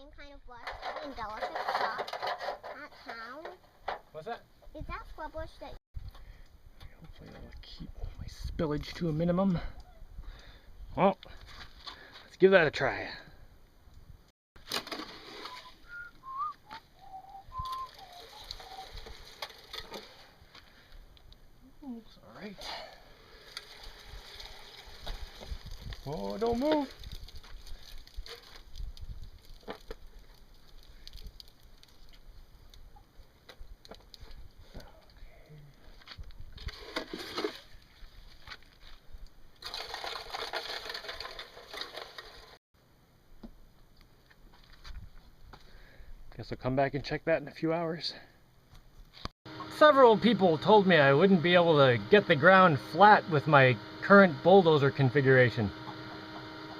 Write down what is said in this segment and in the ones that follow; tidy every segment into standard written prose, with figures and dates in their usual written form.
same kind of bush in delicate stuff at town? What's that? Is that scrub bush that... Hopefully that'll keep my spillage to a minimum. Well, let's give that a try. Looks alright. Oh, don't move. Guess I'll come back and check that in a few hours. Several people told me I wouldn't be able to get the ground flat with my current bulldozer configuration.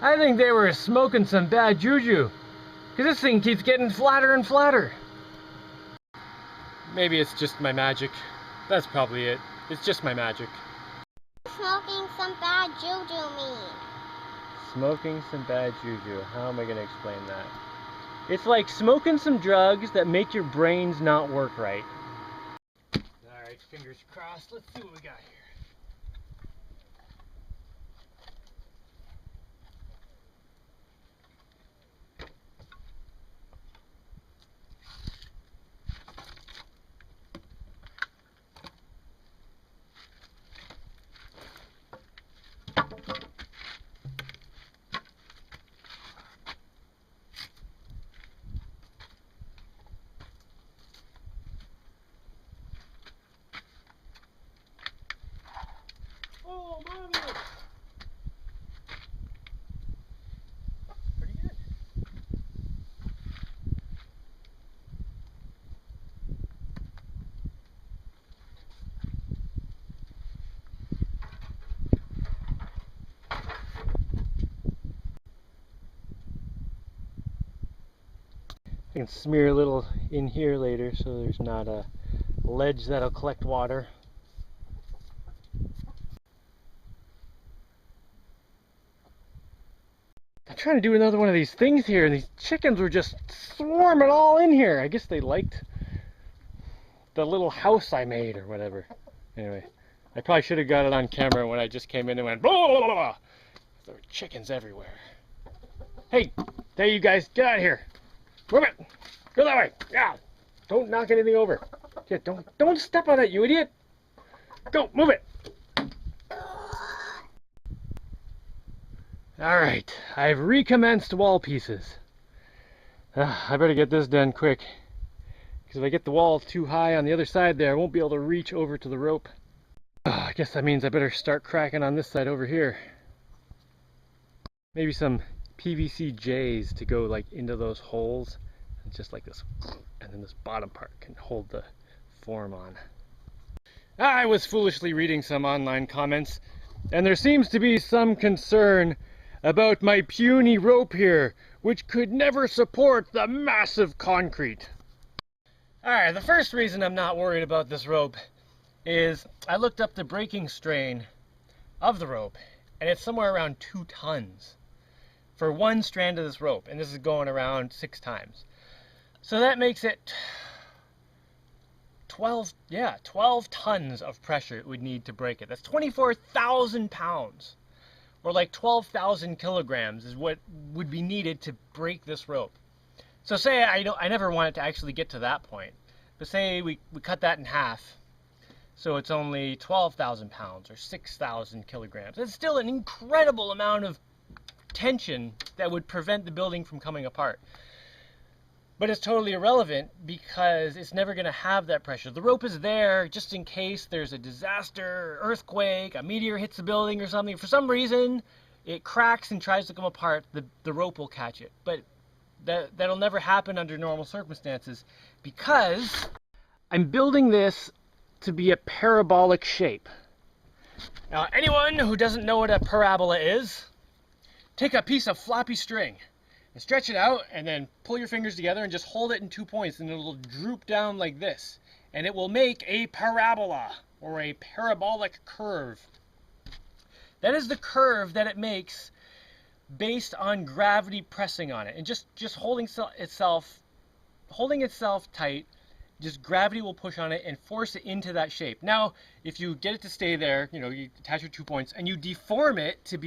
I think they were smoking some bad juju, because this thing keeps getting flatter and flatter. Maybe it's just my magic. That's probably it. It's just my magic. Smoking some bad juju mean? Smoking some bad juju. How am I going to explain that? It's like smoking some drugs that make your brains not work right. Alright, fingers crossed. Let's see what we got here. Oh, marvelous! Pretty good. I can smear a little in here later so there's not a ledge that'll collect water. I'm trying to do another one of these things here and these chickens were just swarming all in here. I guess they liked the little house I made or whatever. Anyway, I probably should have got it on camera when I just came in and went blah, blah, blah, blah. There were chickens everywhere. Hey, there you guys, get out of here. Move it. Go that way. Yeah. Don't knock anything over. Yeah, don't step on it, you idiot. Go, move it. Alright, I've recommenced wall pieces. I better get this done quick, because if I get the wall too high on the other side there, I won't be able to reach over to the rope. I guess that means I better start cracking on this side over here. Maybe some PVC J's to go like into those holes, and just like this, and then this bottom part can hold the form on. I was foolishly reading some online comments, and there seems to be some concern about my puny rope here, which could never support the massive concrete. Alright, the first reason I'm not worried about this rope is I looked up the breaking strain of the rope, and it's somewhere around 2 tons for one strand of this rope, and this is going around 6 times. So that makes it 12 tons of pressure it would need to break it. That's 24,000 pounds. Or like 12,000 kilograms is what would be needed to break this rope. So say I never want it to actually get to that point. But say we cut that in half. So it's only 12,000 pounds or 6,000 kilograms. It's still an incredible amount of tension that would prevent the building from coming apart. But it's totally irrelevant because it's never going to have that pressure. The rope is there just in case there's a disaster, earthquake, a meteor hits the building or something. For some reason, it cracks and tries to come apart, the rope will catch it. But that'll never happen under normal circumstances because I'm building this to be a parabolic shape. Now, anyone who doesn't know what a parabola is, take a piece of floppy string and stretch it out and then pull your fingers together and just hold it in 2 points and it'll droop down like this. And it will make a parabola or a parabolic curve. That is the curve that it makes based on gravity pressing on it and just holding itself tight. Just gravity will push on it and force it into that shape. Now, if you get it to stay there, you know, you attach your 2 points and you deform it to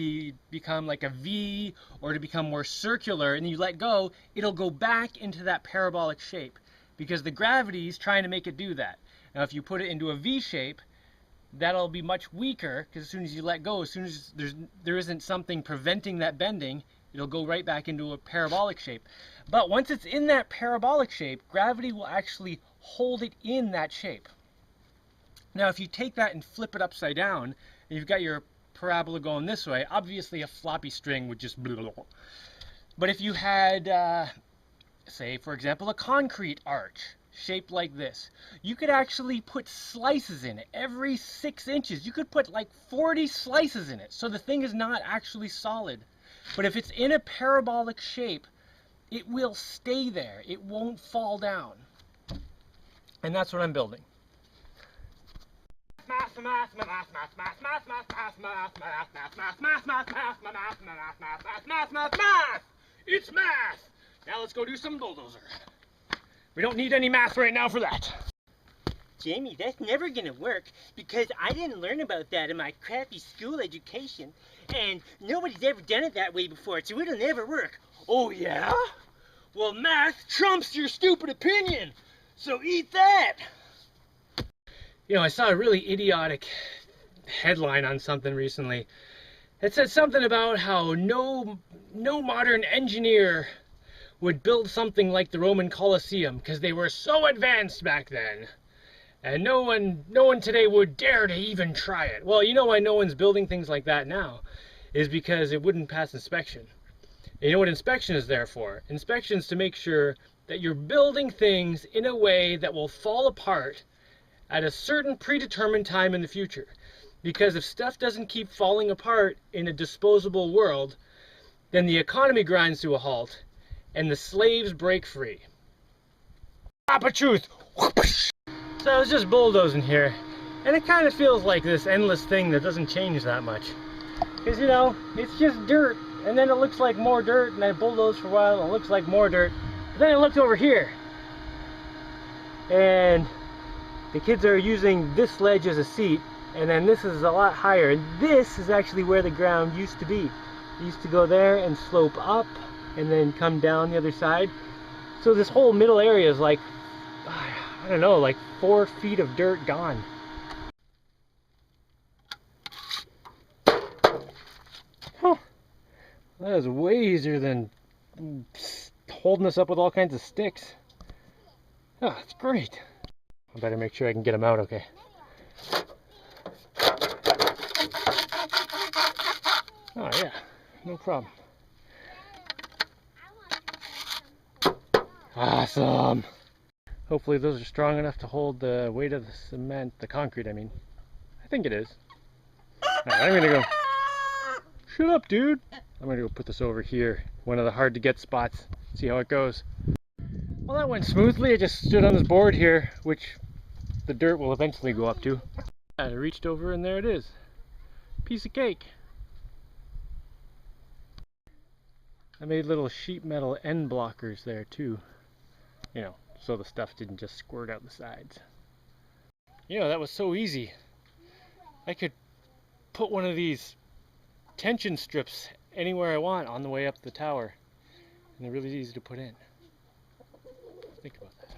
become like a V or to become more circular, and you let go, it'll go back into that parabolic shape because the gravity is trying to make it do that. Now, if you put it into a V shape, that'll be much weaker because as soon as you let go, as soon as there isn't something preventing that bending, it'll go right back into a parabolic shape. But once it's in that parabolic shape, gravity will actually hold it in that shape. Now, if you take that and flip it upside down, and you've got your parabola going this way, obviously a floppy string would just blah. But if you had, say, for example, a concrete arch shaped like this, you could actually put slices in it every 6 inches. You could put like 40 slices in it, so the thing is not actually solid. But if it's in a parabolic shape, it will stay there. It won't fall down. And that's what I'm building. It's math! Now let's go do some bulldozer. We don't need any math right now for that. Jaimie, that's never gonna work because I didn't learn about that in my crappy school education, and nobody's ever done it that way before, so it'll never work. Oh yeah? Well, math trumps your stupid opinion, so eat that! You know, I saw a really idiotic headline on something recently. It said something about how no modern engineer would build something like the Roman Colosseum because they were so advanced back then. And no one today would dare to even try it. Well, you know why no one's building things like that now is because it wouldn't pass inspection. And you know what inspection is there for? Inspection is to make sure that you're building things in a way that will fall apart at a certain predetermined time in the future. Because if stuff doesn't keep falling apart in a disposable world, then the economy grinds to a halt and the slaves break free. Papa truth! So I was just bulldozing here, and it kind of feels like this endless thing that doesn't change that much. Because, you know, it's just dirt, and then it looks like more dirt, and I bulldoze for a while, and it looks like more dirt. But then I looked over here, and the kids are using this ledge as a seat, and then this is a lot higher, and this is actually where the ground used to be. It used to go there and slope up, and then come down the other side. So this whole middle area is like, I don't know, like 4 feet of dirt gone. Huh. That is way easier than holding this up with all kinds of sticks. Oh, that's great. I better make sure I can get them out okay. Oh yeah, no problem. Awesome. Hopefully those are strong enough to hold the weight of the cement, the concrete I mean. I think it is. Alright, I'm gonna go. Shut up, dude. I'm gonna go put this over here, one of the hard to get spots, see how it goes. Well, that went smoothly. I just stood on this board here, which the dirt will eventually go up to. I reached over and there it is. Piece of cake. I made little sheet metal end blockers there too. You know, so the stuff didn't just squirt out the sides. You know, that was so easy. I could put one of these tension strips anywhere I want on the way up the tower. And they're really easy to put in. Think about that.